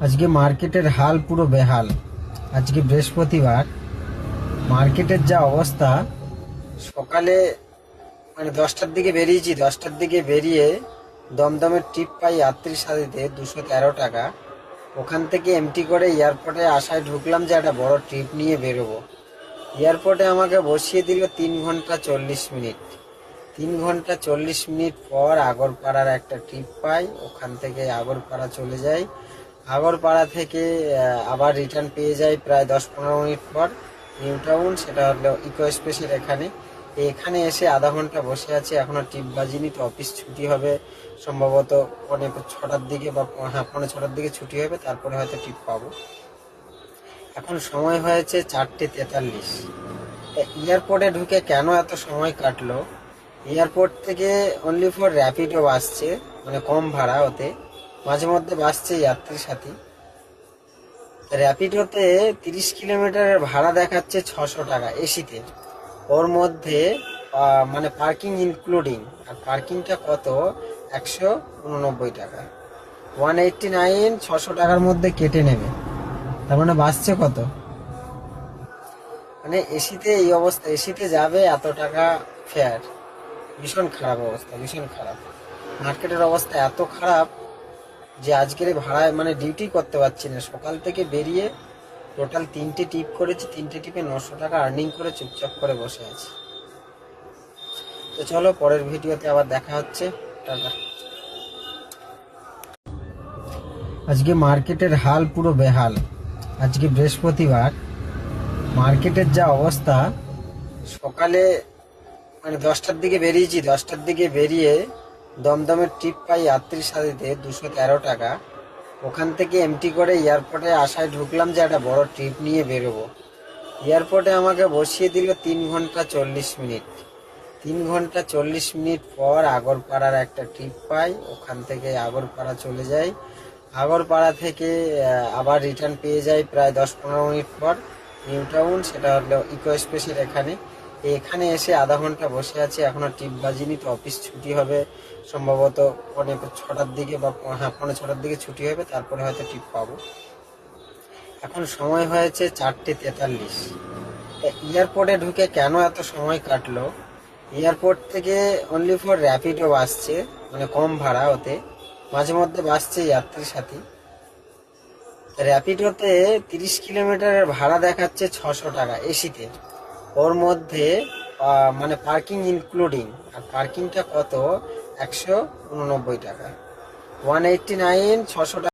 আজকে মার্কেটের হাল পুরো বেহাল। আজকে বৃহস্পতিবার, মার্কেটের যা অবস্থা। সকালে 10টার দিকে বেরিয়েছি, 10টার দিকে বেরিয়ে দমদমের ট্রিপ পাই যাত্রী সাথীতে 213 টাকা। ওখান থেকে এমটি করে এয়ারপোর্টে আসায় ঢুকলাম যে একটা বড় ট্রিপ নিয়ে বেরোবো। এয়ারপোর্টে আমাকে বসিয়ে দিল 3 ঘন্টা 40 মিনিট। 3 ঘন্টা 40 মিনিট পর আগরপাড়ার একটা ট্রিপ পাই, ওখান থেকে আগরপাড়া চলে যাই। আগরপাড়া থেকে আবার রিটার্ন পেয়ে যাই প্রায় 10-15 মিনিট পর নিউ টাউন, সেটা হলো ইকো স্পেসের এখানে। এখানে এসে আধা ঘন্টা বসে আছি, এখনো টিপ বাজিনি। তো অফিস ছুটি হবে সম্ভবত 6টার দিকে, বা হ্যাঁ 6:45 দিকে ছুটি হবে, তারপরে হয়তো টিপ পাবো। এখন সময় হয়েছে 4:43। এয়ারপোর্টে ঢুকে কেন এত সময় কাটলো? এয়ারপোর্ট থেকে অনলি ফর র্যাপিডো আসছে, মানে কম ভাড়া ওতে, মাঝে মধ্যে বাসছে যাত্রী সাথী। র্যাপিডোতে 30 কিলোমিটারের ভাড়া দেখাচ্ছে 600 টাকা এসিতে। ওর মধ্যে মানে পার্কিং ইনক্লুডিং, আর পার্কিংটা কত? 189 টাকা। 189, 600 টাকার মধ্যে কেটে নেবে। তার মানে বাসছে কত? মানে এসিতে এই অবস্থা, এসিতে যাবে এত টাকা ফেয়ার। ভীষণ খারাপ অবস্থা, ভীষণ খারাপ। মার্কেটের অবস্থা এত খারাপ যে আজকের এই ভাড়ায় মানে ডিউটি করতে পারছি না। সকাল থেকে বেরিয়ে টোটাল 3টে টিপ করেছি, 3টে টিপে 900 টাকা আর্নিং করে চুপচাপ করে বসে আছি। তো চলো, পরের ভিডিওতে আবার দেখা হচ্ছে। টাটা। আজকে মার্কেটের হাল পুরো বেহাল। আজকে বৃহস্পতিবার, মার্কেটের যা অবস্থা। সকালে 10টার দিকে বেরিয়েছি, 10টার দিকে বেরিয়ে দমদমের ট্রিপ পাই যাত্রী সাথীতে 213 টাকা। ওখান থেকে এমটি করে এয়ারপোর্টে আসায় ঢুকলাম যে একটা বড় ট্রিপ নিয়ে বেরোবো। এয়ারপোর্টে আমাকে বসিয়ে দিল 3 ঘন্টা 40 মিনিট। 3 ঘন্টা 40 মিনিট পর আগরপাড়ার একটা ট্রিপ পাই, ওখান থেকে আগরপাড়া চলে যাই। আগরপাড়া থেকে আবার রিটার্ন পেয়ে যাই প্রায় 10-15 মিনিট পর নিউ টাউন, সেটা হলো ইকো স্পেসের এখানে। এখানে এসে আধা ঘন্টা বসে আছি, এখনো টিপ বাজিনি। তো অফিস ছুটি হবে সম্ভবত 6টার দিকে, বা হ্যাঁ 6:45 দিকে ছুটি হবে, তারপরে হয়তো টিপ পাবো। এখন সময় হয়েছে 4:43। এয়ারপোর্টে ঢুকে কেন এত সময় কাটলো? এয়ারপোর্ট থেকে অনলি ফর র্যাপিডো আসছে, মানে কম ভাড়া ওতে, মাঝে মধ্যে বাসছে যাত্রী সাথী। র্যাপিডোতে 30 কিলোমিটারের ভাড়া দেখাচ্ছে 600 টাকা এসিতে। ওর মধ্যে মানে পার্কিং ইনক্লুডিং, আর পার্কিংটা কত? 189 টাকা। 189, 600 টাকা।